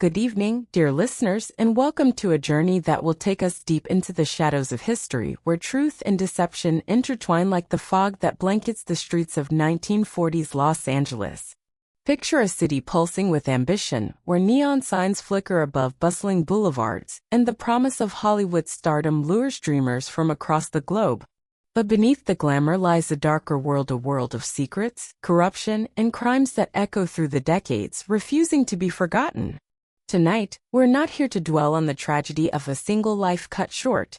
Good evening, dear listeners, and welcome to a journey that will take us deep into the shadows of history, where truth and deception intertwine like the fog that blankets the streets of 1940s Los Angeles. Picture a city pulsing with ambition, where neon signs flicker above bustling boulevards, and the promise of Hollywood stardom lures dreamers from across the globe. But beneath the glamour lies a darker world, a world of secrets, corruption, and crimes that echo through the decades, refusing to be forgotten. Tonight, we're not here to dwell on the tragedy of a single life cut short.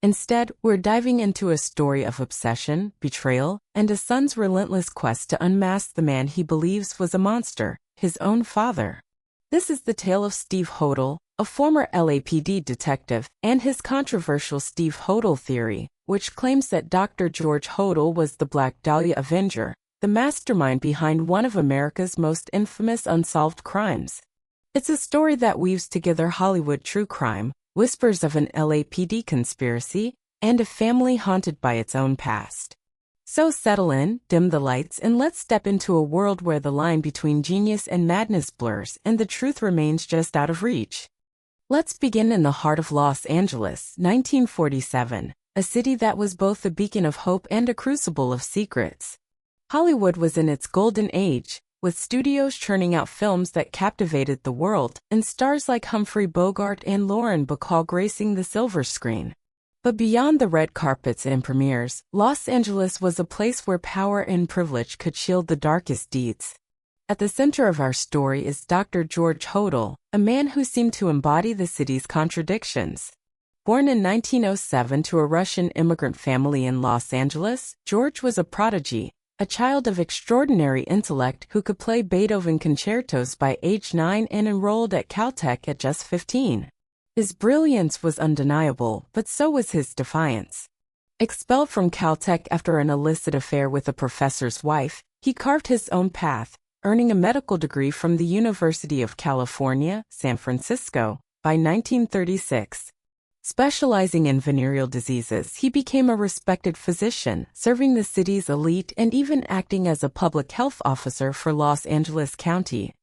Instead, we're diving into a story of obsession, betrayal, and a son's relentless quest to unmask the man he believes was a monster, his own father. This is the tale of Steve Hodel, a former LAPD detective, and his controversial Steve Hodel theory, which claims that Dr. George Hodel was the Black Dahlia Avenger, the mastermind behind one of America's most infamous unsolved crimes. It's a story that weaves together Hollywood true crime, whispers of an LAPD conspiracy, and a family haunted by its own past. So settle in, dim the lights, and let's step into a world where the line between genius and madness blurs and the truth remains just out of reach. Let's begin in the heart of Los Angeles, 1947, a city that was both a beacon of hope and a crucible of secrets. Hollywood was in its golden age, with studios churning out films that captivated the world, and stars like Humphrey Bogart and Lauren Bacall gracing the silver screen. But beyond the red carpets and premieres, Los Angeles was a place where power and privilege could shield the darkest deeds. At the center of our story is Dr. George Hodel, a man who seemed to embody the city's contradictions. Born in 1907 to a Russian immigrant family in Los Angeles, George was a prodigy, a child of extraordinary intellect who could play Beethoven concertos by age 9 and enrolled at Caltech at just 15. His brilliance was undeniable, but so was his defiance. Expelled from Caltech after an illicit affair with a professor's wife, he carved his own path, earning a medical degree from the University of California, San Francisco, by 1936. Specializing in venereal diseases, he became a respected physician, serving the city's elite and even acting as a public health officer for Los Angeles County.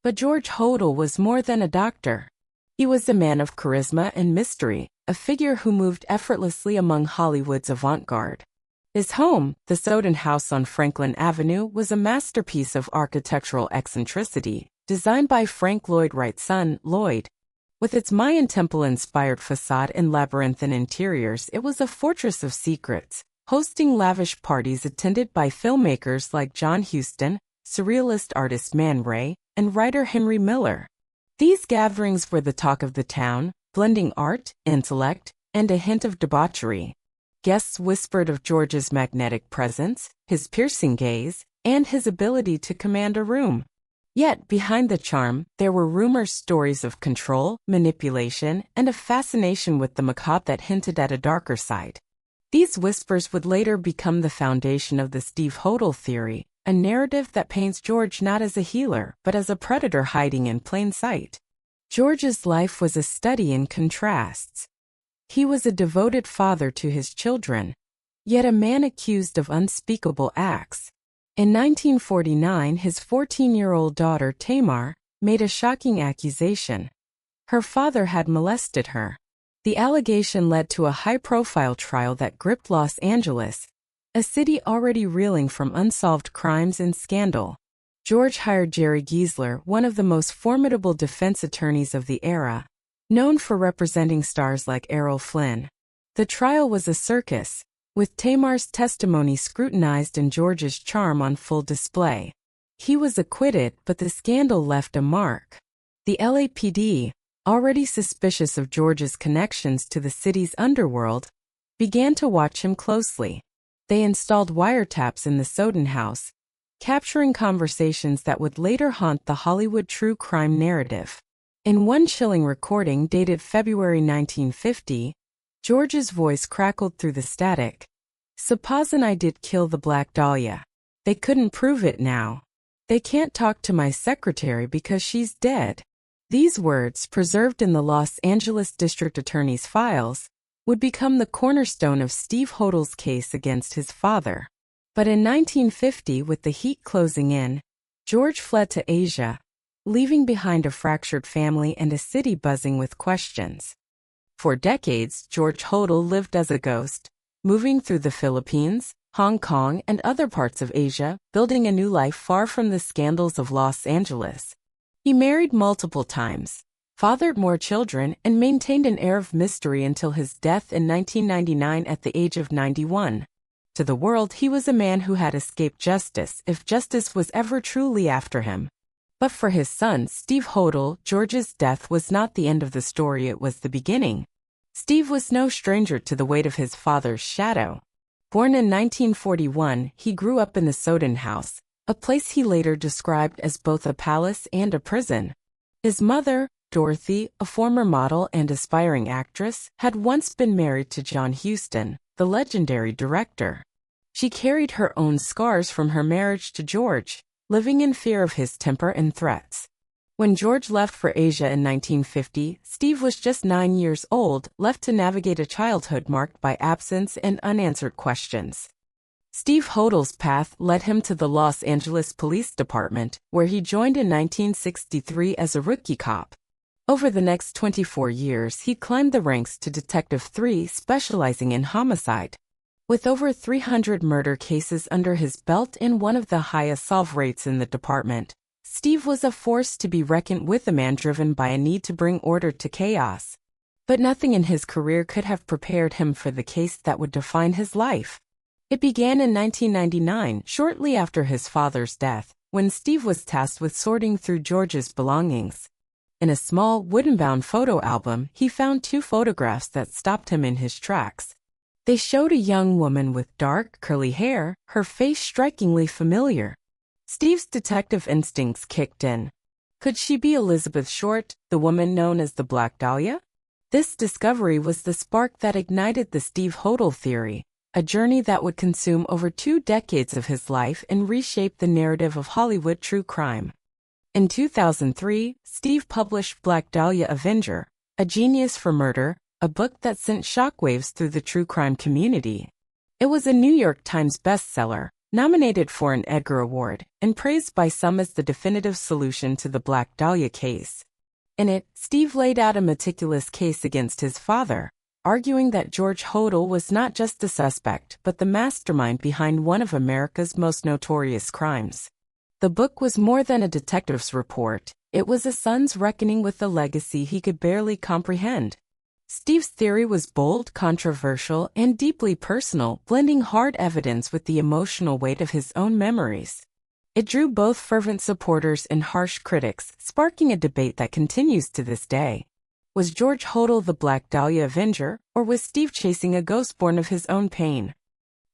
But George Hodel was more than a doctor. He was a man of charisma and mystery, a figure who moved effortlessly among Hollywood's avant-garde. His home, the Soden House on Franklin Avenue, was a masterpiece of architectural eccentricity, designed by Frank Lloyd Wright's son, Lloyd. With its Mayan temple-inspired facade and labyrinthine interiors, it was a fortress of secrets, hosting lavish parties attended by filmmakers like John Huston, surrealist artist Man Ray, and writer Henry Miller. These gatherings were the talk of the town, blending art, intellect, and a hint of debauchery. Guests whispered of George's magnetic presence, his piercing gaze, and his ability to command a room. Yet, behind the charm, there were rumors, stories of control, manipulation, and a fascination with the macabre that hinted at a darker side. These whispers would later become the foundation of the Steve Hodel theory, a narrative that paints George not as a healer, but as a predator hiding in plain sight. George's life was a study in contrasts. He was a devoted father to his children, yet a man accused of unspeakable acts. In 1949, his 14-year-old daughter, Tamar, made a shocking accusation. Her father had molested her. The allegation led to a high-profile trial that gripped Los Angeles, a city already reeling from unsolved crimes and scandal. George hired Jerry Giesler, one of the most formidable defense attorneys of the era, known for representing stars like Errol Flynn. The trial was a circus, with Tamar's testimony scrutinized and George's charm on full display. He was acquitted, but the scandal left a mark. The LAPD, already suspicious of George's connections to the city's underworld, began to watch him closely. They installed wiretaps in the Soden House, capturing conversations that would later haunt the Hollywood true crime narrative. In one chilling recording dated February 1950, George's voice crackled through the static. "Supposin' I did kill the Black Dahlia. They couldn't prove it now. They can't talk to my secretary because she's dead." These words, preserved in the Los Angeles District Attorney's files, would become the cornerstone of Steve Hodel's case against his father. But in 1950, with the heat closing in, George fled to Asia. leaving behind a fractured family and a city buzzing with questions. For decades, George Hodel lived as a ghost, moving through the Philippines, Hong Kong, and other parts of Asia, building a new life far from the scandals of Los Angeles. He married multiple times, fathered more children, and maintained an air of mystery until his death in 1999 at the age of 91. To the world, he was a man who had escaped justice, if justice was ever truly after him. But for his son, Steve Hodel, George's death was not the end of the story, it was the beginning. Steve was no stranger to the weight of his father's shadow. Born in 1941, he grew up in the Soden house, a place he later described as both a palace and a prison. His mother, Dorothy, a former model and aspiring actress, had once been married to John Huston, the legendary director. She carried her own scars from her marriage to George, living in fear of his temper and threats. When George left for Asia in 1950, Steve was just 9 years old, left to navigate a childhood marked by absence and unanswered questions. Steve Hodel's path led him to the Los Angeles Police Department, where he joined in 1963 as a rookie cop. Over the next 24 years, he climbed the ranks to Detective 3, specializing in homicide. With over 300 murder cases under his belt and one of the highest solve rates in the department, Steve was a force to be reckoned with, a man driven by a need to bring order to chaos. But nothing in his career could have prepared him for the case that would define his life. It began in 1999, shortly after his father's death, when Steve was tasked with sorting through George's belongings. In a small, wooden-bound photo album, he found 2 photographs that stopped him in his tracks. They showed a young woman with dark, curly hair, her face strikingly familiar. Steve's detective instincts kicked in. Could she be Elizabeth Short, the woman known as the Black Dahlia? This discovery was the spark that ignited the Steve Hodel theory, a journey that would consume over 2 decades of his life and reshape the narrative of Hollywood true crime. In 2003, Steve published Black Dahlia Avenger, A Genius for Murder, a book that sent shockwaves through the true crime community. It was a New York Times bestseller, nominated for an Edgar Award, and praised by some as the definitive solution to the Black Dahlia case. In it, Steve laid out a meticulous case against his father, arguing that George Hodel was not just the suspect but the mastermind behind one of America's most notorious crimes. The book was more than a detective's report, it was a son's reckoning with a legacy he could barely comprehend. Steve's theory was bold, controversial, and deeply personal, blending hard evidence with the emotional weight of his own memories. It drew both fervent supporters and harsh critics, sparking a debate that continues to this day. Was George Hodel the Black Dahlia Avenger, or was Steve chasing a ghost born of his own pain?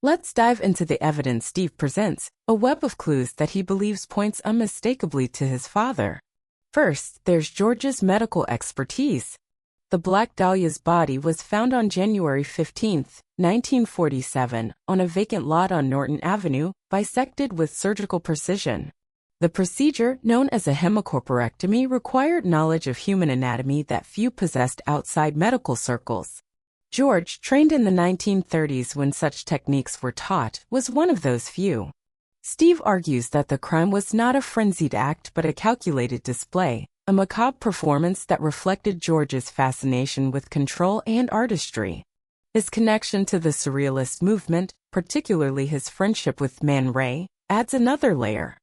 Let's dive into the evidence Steve presents, a web of clues that he believes points unmistakably to his father. First, there's George's medical expertise. The Black Dahlia's body was found on January 15, 1947, on a vacant lot on Norton Avenue, bisected with surgical precision. The procedure, known as a hemicorporectomy, required knowledge of human anatomy that few possessed outside medical circles. George, trained in the 1930s when such techniques were taught, was one of those few. Steve argues that the crime was not a frenzied act but a calculated display, a macabre performance that reflected George's fascination with control and artistry. His connection to the Surrealist movement, particularly his friendship with Man Ray, adds another layer.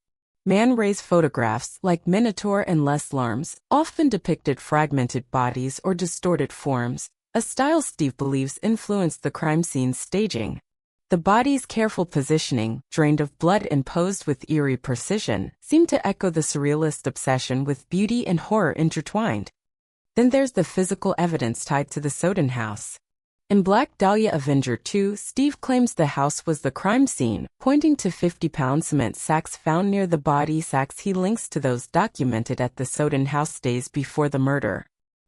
Man Ray's photographs, like Minotaur and Les Larmes, often depicted fragmented bodies or distorted forms, a style Steve believes influenced the crime scene's staging. The body's careful positioning, drained of blood and posed with eerie precision, seemed to echo the Surrealist obsession with beauty and horror intertwined. Then there's the physical evidence tied to the Soden house. In Black Dahlia Avenger 2, Steve claims the house was the crime scene, pointing to 50-pound cement sacks found near the body, sacks he links to those documented at the Soden house days before the murder.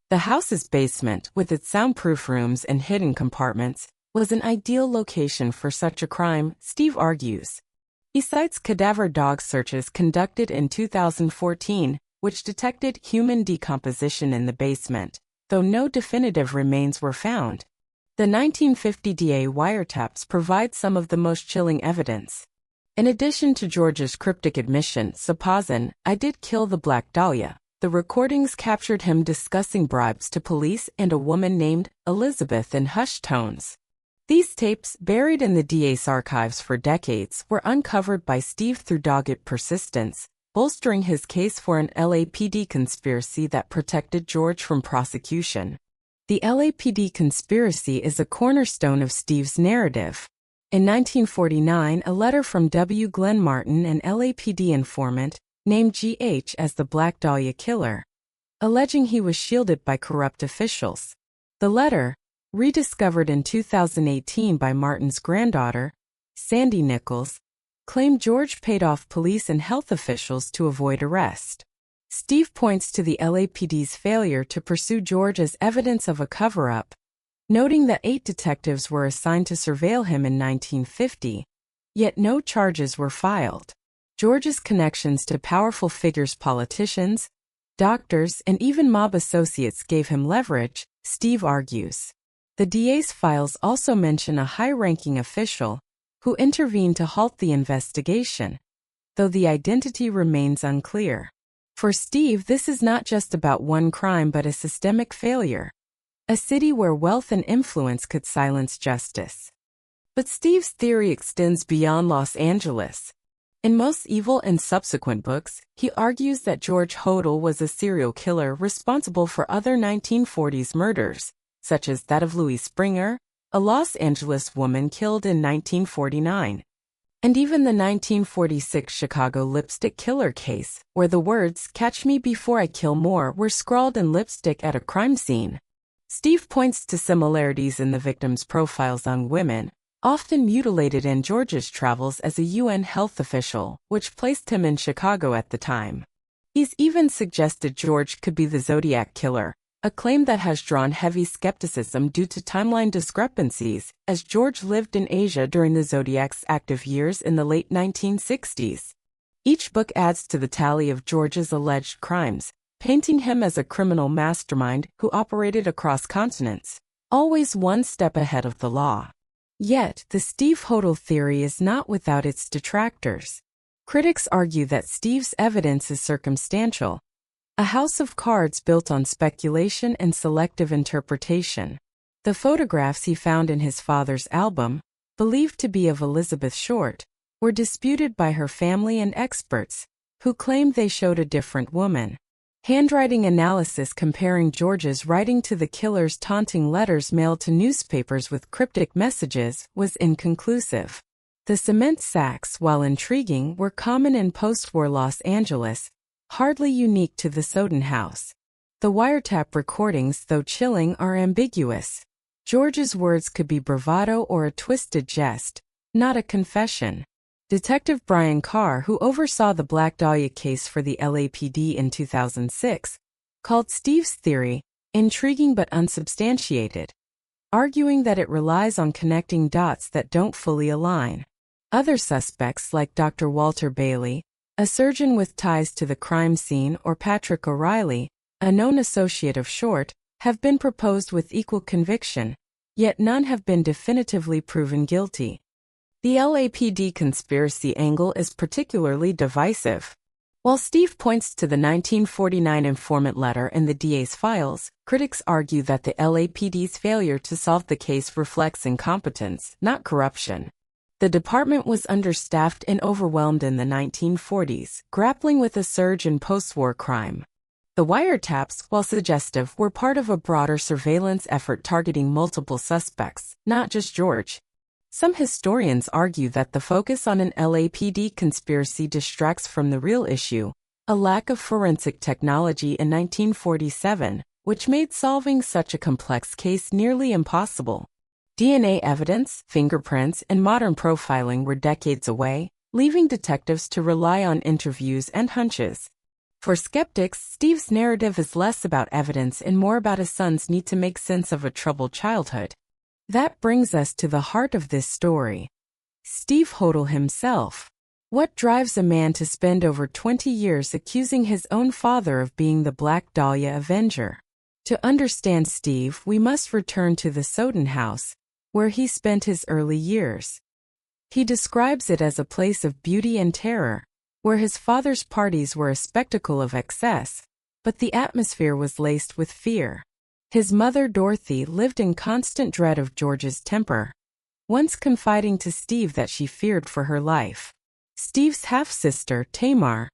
The house's basement, with its soundproof rooms and hidden compartments, was an ideal location for such a crime, Steve argues. He cites cadaver dog searches conducted in 2014, which detected human decomposition in the basement, though no definitive remains were found. The 1950 DA wiretaps provide some of the most chilling evidence. In addition to George's cryptic admission, supposing, "I did kill the Black Dahlia," the recordings captured him discussing bribes to police and a woman named Elizabeth in hushed tones. These tapes, buried in the DA's archives for decades, were uncovered by Steve through dogged persistence, bolstering his case for an LAPD conspiracy that protected George from prosecution. The LAPD conspiracy is a cornerstone of Steve's narrative. In 1949, a letter from W. Glenn Martin, an LAPD informant, named G.H. as the Black Dahlia killer, alleging he was shielded by corrupt officials. The letter, rediscovered in 2018 by Martin's granddaughter, Sandy Nichols, claimed George paid off police and health officials to avoid arrest. Steve points to the LAPD's failure to pursue George as evidence of a cover-up, noting that 8 detectives were assigned to surveil him in 1950, yet no charges were filed. George's connections to powerful figures, politicians, doctors, and even mob associates gave him leverage, Steve argues. The DA's files also mention a high-ranking official who intervened to halt the investigation, though the identity remains unclear. For Steve, this is not just about one crime but a systemic failure. A city where wealth and influence could silence justice. But Steve's theory extends beyond Los Angeles. In Most Evil and subsequent books, he argues that George Hodel was a serial killer responsible for other 1940s murders, such as that of Louise Springer, a Los Angeles woman killed in 1949. And even the 1946 Chicago lipstick killer case, where the words, "Catch me before I kill more," were scrawled in lipstick at a crime scene. Steve points to similarities in the victims' profiles on women, often mutilated in George's travels as a UN health official, which placed him in Chicago at the time. He's even suggested George could be the Zodiac killer, a claim that has drawn heavy skepticism due to timeline discrepancies, as George lived in Asia during the Zodiac's active years in the late 1960s. Each book adds to the tally of George's alleged crimes, painting him as a criminal mastermind who operated across continents, always one step ahead of the law. Yet, the Steve Hodel theory is not without its detractors. Critics argue that Steve's evidence is circumstantial, a house of cards built on speculation and selective interpretation. The photographs he found in his father's album, believed to be of Elizabeth Short, were disputed by her family and experts, who claimed they showed a different woman. Handwriting analysis comparing George's writing to the killer's taunting letters mailed to newspapers with cryptic messages was inconclusive. The cement sacks, while intriguing, were common in post-war Los Angeles, hardly unique to the Soden house. The wiretap recordings, though chilling, are ambiguous. George's words could be bravado or a twisted jest, not a confession. Detective Brian Carr, who oversaw the Black Dahlia case for the LAPD in 2006, called Steve's theory intriguing but unsubstantiated, arguing that it relies on connecting dots that don't fully align. Other suspects, like Dr. Walter Bailey, a surgeon with ties to the crime scene, or Patrick O'Reilly, a known associate of Short, have been proposed with equal conviction, yet none have been definitively proven guilty. The LAPD conspiracy angle is particularly divisive. While Steve points to the 1949 informant letter in the DA's files, critics argue that the LAPD's failure to solve the case reflects incompetence, not corruption. The department was understaffed and overwhelmed in the 1940s, grappling with a surge in post-war crime. The wiretaps, while suggestive, were part of a broader surveillance effort targeting multiple suspects, not just George. Some historians argue that the focus on an LAPD conspiracy distracts from the real issue, a lack of forensic technology in 1947, which made solving such a complex case nearly impossible. DNA evidence, fingerprints, and modern profiling were decades away, leaving detectives to rely on interviews and hunches. For skeptics, Steve's narrative is less about evidence and more about a son's need to make sense of a troubled childhood. That brings us to the heart of this story. Steve Hodel himself. What drives a man to spend over 20 years accusing his own father of being the Black Dahlia Avenger? To understand Steve, we must return to the Soden house, where he spent his early years. He describes it as a place of beauty and terror, where his father's parties were a spectacle of excess, but the atmosphere was laced with fear. His mother, Dorothy, lived in constant dread of George's temper, once confiding to Steve that she feared for her life. Steve's half-sister, Tamar,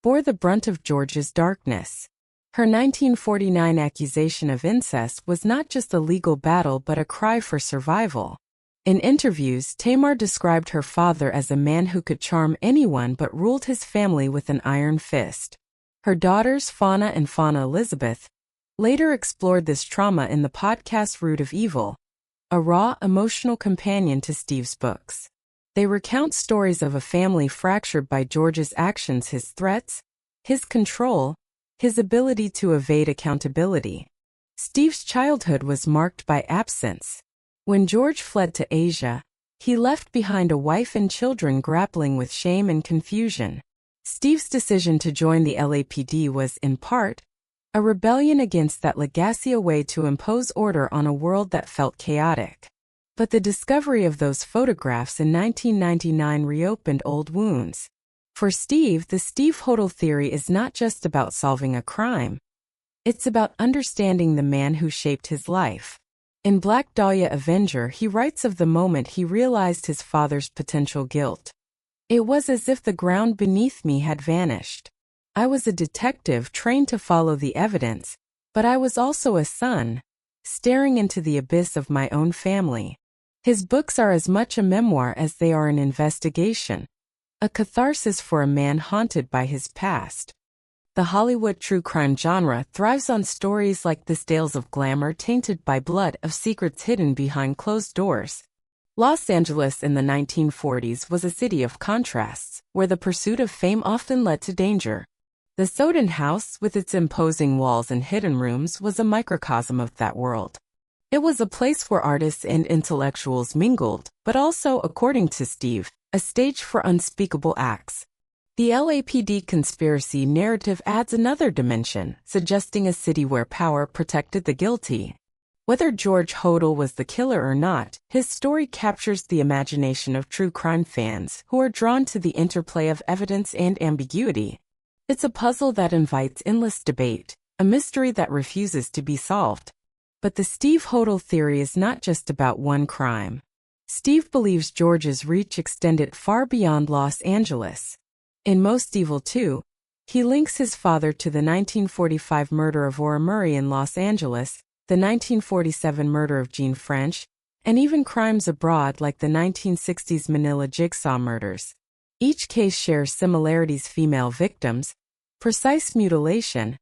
bore the brunt of George's darkness. Her 1949 accusation of incest was not just a legal battle but a cry for survival. In interviews, Tamar described her father as a man who could charm anyone but ruled his family with an iron fist. Her daughters, Fauna and Fauna Elizabeth, later explored this trauma in the podcast Root of Evil, a raw, emotional companion to Steve's books. They recount stories of a family fractured by George's actions, his threats, his control, his ability to evade accountability. Steve's childhood was marked by absence. When George fled to Asia, he left behind a wife and children grappling with shame and confusion. Steve's decision to join the LAPD was, in part, a rebellion against that legacy, a way to impose order on a world that felt chaotic. But the discovery of those photographs in 1999 reopened old wounds. For Steve, the Steve Hodel theory is not just about solving a crime. It's about understanding the man who shaped his life. In Black Dahlia Avenger, he writes of the moment he realized his father's potential guilt. It was as if the ground beneath me had vanished. I was a detective trained to follow the evidence, but I was also a son, staring into the abyss of my own family. His books are as much a memoir as they are an investigation, a catharsis for a man haunted by his past. The Hollywood true crime genre thrives on stories like this, tales of glamour tainted by blood, of secrets hidden behind closed doors. Los Angeles in the 1940s was a city of contrasts, where the pursuit of fame often led to danger. The Soden House, with its imposing walls and hidden rooms, was a microcosm of that world. It was a place where artists and intellectuals mingled, but also, according to Steve, a stage for unspeakable acts. The LAPD conspiracy narrative adds another dimension, suggesting a city where power protected the guilty. Whether George Hodel was the killer or not, his story captures the imagination of true crime fans who are drawn to the interplay of evidence and ambiguity. It's a puzzle that invites endless debate, a mystery that refuses to be solved. But the Steve Hodel theory is not just about one crime. Steve believes George's reach extended far beyond Los Angeles. In Most Evil 2, he links his father to the 1945 murder of Ora Murray in Los Angeles, the 1947 murder of Jean French, and even crimes abroad like the 1960s Manila Jigsaw murders. Each case shares similarities: female victims, precise mutilation,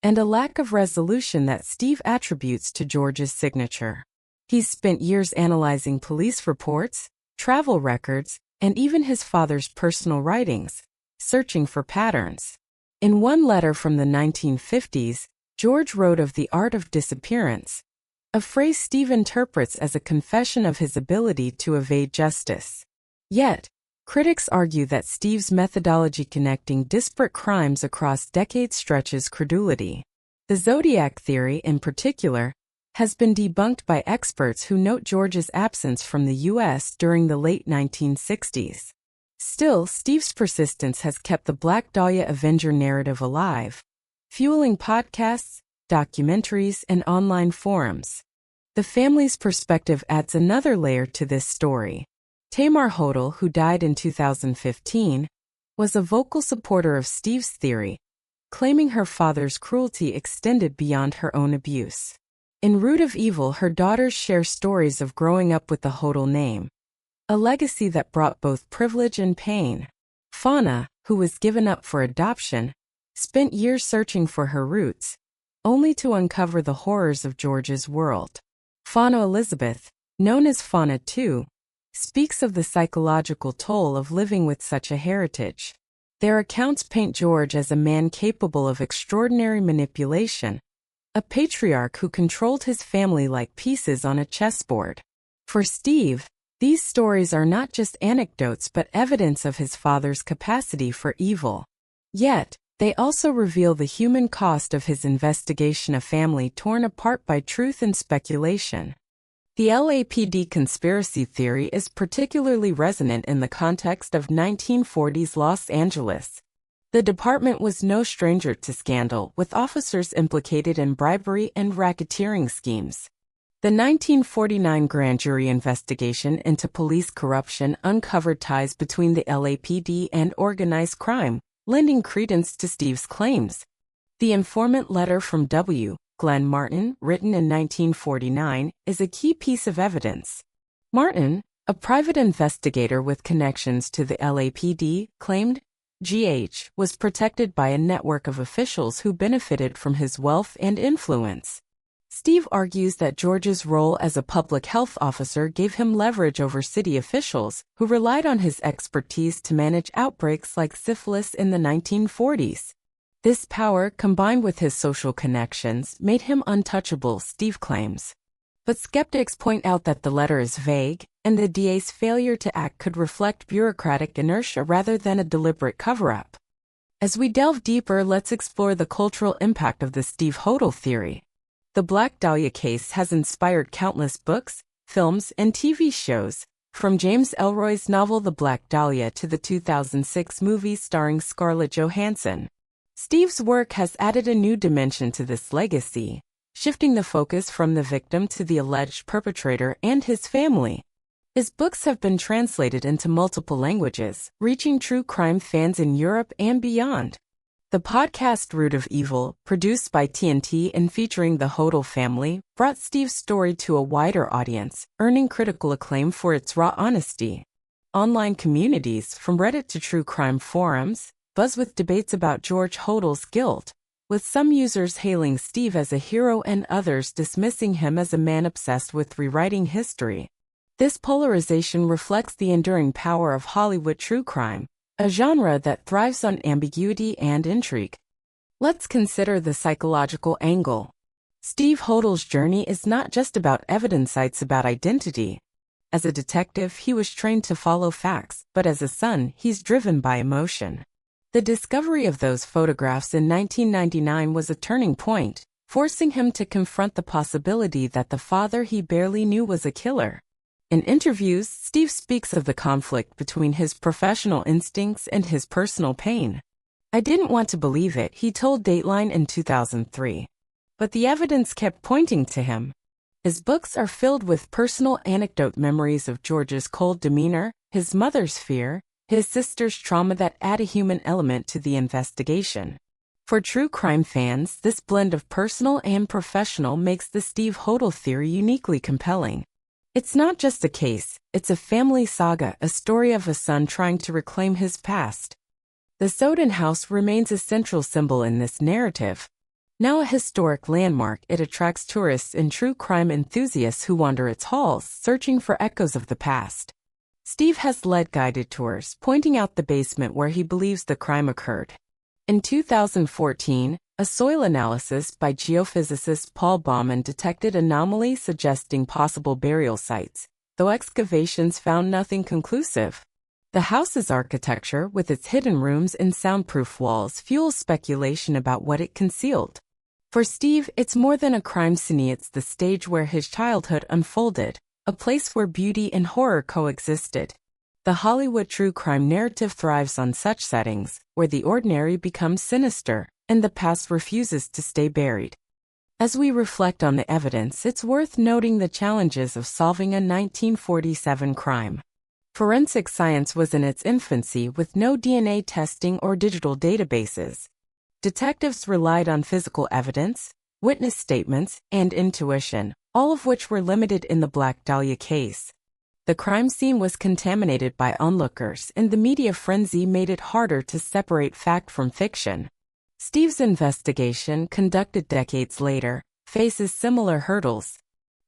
and a lack of resolution that Steve attributes to George's signature. He's spent years analyzing police reports, travel records, and even his father's personal writings, searching for patterns. In one letter from the 1950s, George wrote of the art of disappearance, a phrase Steve interprets as a confession of his ability to evade justice. Yet, critics argue that Steve's methodology connecting disparate crimes across decades stretches credulity. The Zodiac theory, in particular, has been debunked by experts who note George's absence from the U.S. during the late 1960s. Still, Steve's persistence has kept the Black Dahlia Avenger narrative alive, fueling podcasts, documentaries, and online forums. The family's perspective adds another layer to this story. Tamar Hodel, who died in 2015, was a vocal supporter of Steve's theory, claiming her father's cruelty extended beyond her own abuse. In Root of Evil, her daughters share stories of growing up with the Hodel name, a legacy that brought both privilege and pain. Fauna, who was given up for adoption, spent years searching for her roots, only to uncover the horrors of George's world. Fauna Elizabeth, known as Fauna 2, speaks of the psychological toll of living with such a heritage. Their accounts paint George as a man capable of extraordinary manipulation, a patriarch who controlled his family like pieces on a chessboard. For Steve, these stories are not just anecdotes but evidence of his father's capacity for evil. Yet, they also reveal the human cost of his investigation, a family torn apart by truth and speculation. The LAPD conspiracy theory is particularly resonant in the context of 1940s Los Angeles. The department was no stranger to scandal, with officers implicated in bribery and racketeering schemes. The 1949 grand jury investigation into police corruption uncovered ties between the LAPD and organized crime, lending credence to Steve's claims. The informant letter from W. Glenn Martin, written in 1949, is a key piece of evidence. Martin, a private investigator with connections to the LAPD, claimed G.H. was protected by a network of officials who benefited from his wealth and influence. Steve argues that George's role as a public health officer gave him leverage over city officials, who relied on his expertise to manage outbreaks like syphilis in the 1940s. This power, combined with his social connections, made him untouchable, Steve claims. But skeptics point out that the letter is vague, and the DA's failure to act could reflect bureaucratic inertia rather than a deliberate cover-up. As we delve deeper, let's explore the cultural impact of the Steve Hodel theory. The Black Dahlia case has inspired countless books, films, and TV shows, from James Ellroy's novel The Black Dahlia to the 2006 movie starring Scarlett Johansson. Steve's work has added a new dimension to this legacy, shifting the focus from the victim to the alleged perpetrator and his family. His books have been translated into multiple languages, reaching true crime fans in Europe and beyond. The podcast Root of Evil, produced by TNT and featuring the Hodel family, brought Steve's story to a wider audience, earning critical acclaim for its raw honesty. Online communities, from Reddit to true crime forums, buzz with debates about George Hodel's guilt, with some users hailing Steve as a hero and others dismissing him as a man obsessed with rewriting history. This polarization reflects the enduring power of Hollywood true crime, a genre that thrives on ambiguity and intrigue. Let's consider the psychological angle. Steve Hodel's journey is not just about evidence sites about identity. As a detective, he was trained to follow facts, but as a son, he's driven by emotion. The discovery of those photographs in 1999 was a turning point, forcing him to confront the possibility that the father he barely knew was a killer. In interviews, Steve speaks of the conflict between his professional instincts and his personal pain. "I didn't want to believe it," he told Dateline in 2003. But the evidence kept pointing to him. His books are filled with personal anecdote memories of George's cold demeanor, his mother's fear, his sister's trauma that add a human element to the investigation. For true crime fans, this blend of personal and professional makes the Steve Hodel theory uniquely compelling. It's not just a case, it's a family saga, a story of a son trying to reclaim his past. The Soden House remains a central symbol in this narrative. Now a historic landmark, it attracts tourists and true crime enthusiasts who wander its halls, searching for echoes of the past. Steve has led guided tours, pointing out the basement where he believes the crime occurred. In 2014, a soil analysis by geophysicist Paul Baumann detected anomalies suggesting possible burial sites, though excavations found nothing conclusive. The house's architecture, with its hidden rooms and soundproof walls, fuels speculation about what it concealed. For Steve, it's more than a crime scene, it's the stage where his childhood unfolded, a place where beauty and horror coexisted. The Hollywood true crime narrative thrives on such settings, where the ordinary becomes sinister, and the past refuses to stay buried. As we reflect on the evidence, it's worth noting the challenges of solving a 1947 crime. Forensic science was in its infancy with no DNA testing or digital databases. Detectives relied on physical evidence, witness statements, and intuition, all of which were limited in the Black Dahlia case. The crime scene was contaminated by onlookers, and the media frenzy made it harder to separate fact from fiction. Steve's investigation, conducted decades later, faces similar hurdles.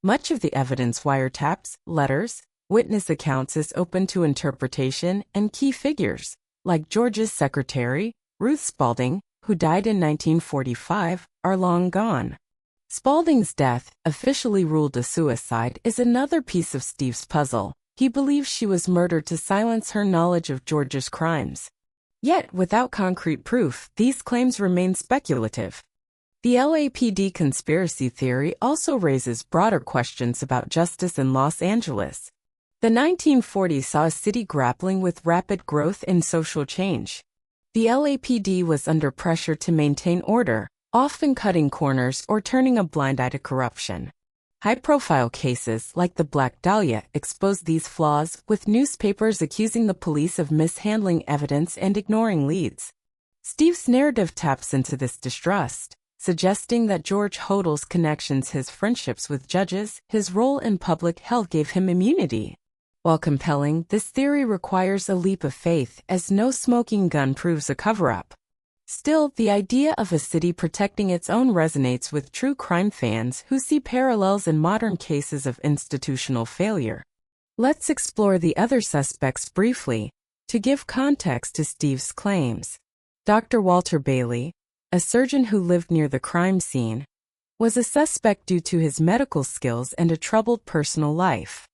Much of the evidence, wiretaps, letters, witness accounts, is open to interpretation, and key figures, like George's secretary, Ruth Spalding, who died in 1945, are long gone. Spalding's death, officially ruled a suicide, is another piece of Steve's puzzle. He believes she was murdered to silence her knowledge of George's crimes. Yet, without concrete proof, these claims remain speculative. The LAPD conspiracy theory also raises broader questions about justice in Los Angeles. The 1940s saw a city grappling with rapid growth and social change. The LAPD was under pressure to maintain order, often cutting corners or turning a blind eye to corruption. High-profile cases like the Black Dahlia exposed these flaws, with newspapers accusing the police of mishandling evidence and ignoring leads. Steve's narrative taps into this distrust, suggesting that George Hodel's connections, his friendships with judges, his role in public health gave him immunity. While compelling, this theory requires a leap of faith, as no smoking gun proves a cover-up. Still, the idea of a city protecting its own resonates with true crime fans who see parallels in modern cases of institutional failure. Let's explore the other suspects briefly, to give context to Steve's claims. Dr. Walter Bailey, a surgeon who lived near the crime scene, was a suspect due to his medical skills and a troubled personal life.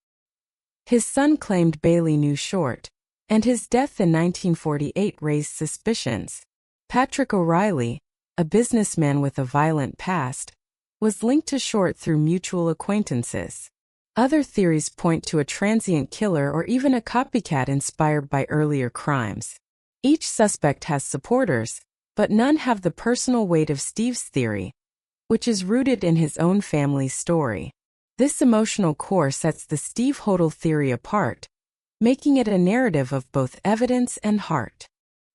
His son claimed Bailey knew short, and his death in 1948 raised suspicions. Patrick O'Reilly, a businessman with a violent past, was linked to Short through mutual acquaintances. Other theories point to a transient killer or even a copycat inspired by earlier crimes. Each suspect has supporters, but none have the personal weight of Steve's theory, which is rooted in his own family's story. This emotional core sets the Steve Hodel theory apart, making it a narrative of both evidence and heart.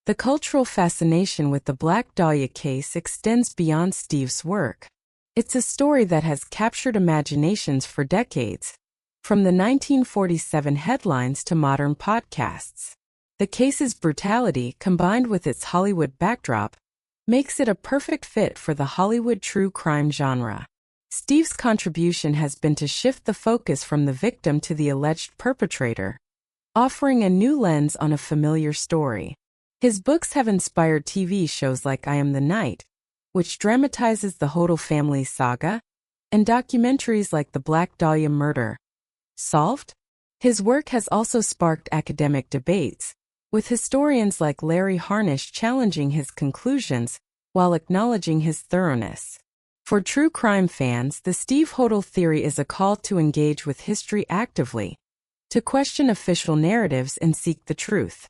The cultural fascination with the Black Dahlia case extends beyond Steve's work. It's a story that has captured imaginations for decades, from the 1947 headlines to modern podcasts. The case's brutality, combined with its Hollywood backdrop, makes it a perfect fit for the Hollywood true crime genre. Steve's contribution has been to shift the focus from the victim to the alleged perpetrator, offering a new lens on a familiar story. His books have inspired TV shows like I Am the Night, which dramatizes the Hodel family saga, and documentaries like The Black Dahlia Murder, Solved? His work has also sparked academic debates, with historians like Larry Harnish challenging his conclusions while acknowledging his thoroughness. For true crime fans, the Steve Hodel theory is a call to engage with history actively, to question official narratives and seek the truth.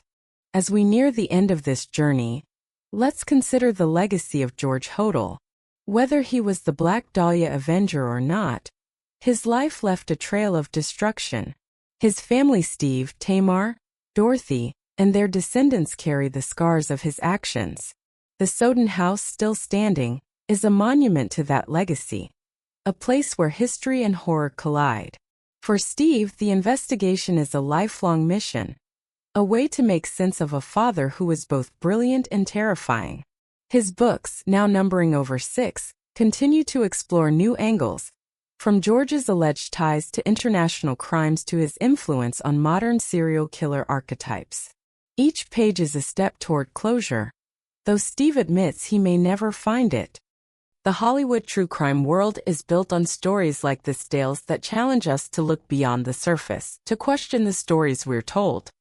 As we near the end of this journey, let's consider the legacy of George Hodel. Whether he was the Black Dahlia Avenger or not, his life left a trail of destruction. His family, Steve, Tamar, Dorothy, and their descendants carry the scars of his actions. The Soden House, still standing, is a monument to that legacy, a place where history and horror collide. For Steve, the investigation is a lifelong mission, a way to make sense of a father who was both brilliant and terrifying. His books, now numbering over 6, continue to explore new angles, from George's alleged ties to international crimes to his influence on modern serial killer archetypes. Each page is a step toward closure, though Steve admits he may never find it. The Hollywood true crime world is built on stories like this, tales that challenge us to look beyond the surface, to question the stories we're told.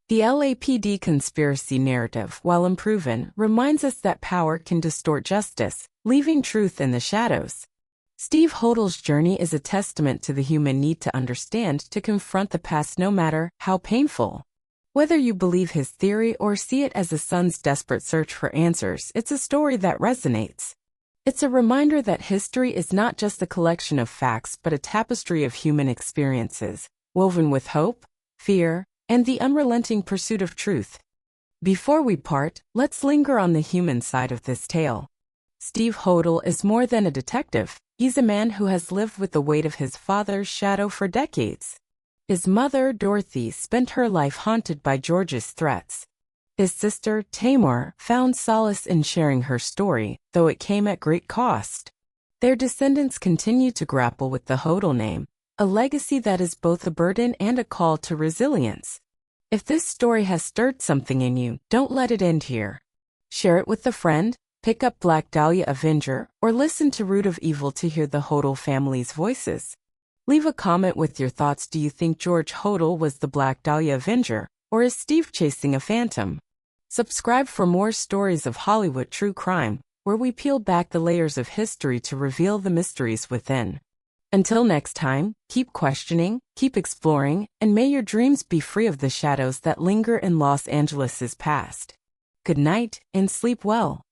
The LAPD conspiracy narrative, while unproven, reminds us that power can distort justice, leaving truth in the shadows. Steve Hodel's journey is a testament to the human need to understand, to confront the past no matter how painful. Whether you believe his theory or see it as a son's desperate search for answers, it's a story that resonates. It's a reminder that history is not just a collection of facts but a tapestry of human experiences, woven with hope, fear, and the unrelenting pursuit of truth. Before we part, let's linger on the human side of this tale. Steve Hodel is more than a detective. He's a man who has lived with the weight of his father's shadow for decades. His mother, Dorothy, spent her life haunted by George's threats. His sister, Tamar, found solace in sharing her story, though it came at great cost. Their descendants continue to grapple with the Hodel name, a legacy that is both a burden and a call to resilience. If this story has stirred something in you, don't let it end here. Share it with a friend, pick up Black Dahlia Avenger, or listen to Root of Evil to hear the Hodel family's voices. Leave a comment with your thoughts. Do you think George Hodel was the Black Dahlia Avenger, or is Steve chasing a phantom? Subscribe for more stories of Hollywood true crime. where we peel back the layers of history to reveal the mysteries within. Until next time, keep questioning, keep exploring, and may your dreams be free of the shadows that linger in Los Angeles' past. Good night and sleep well.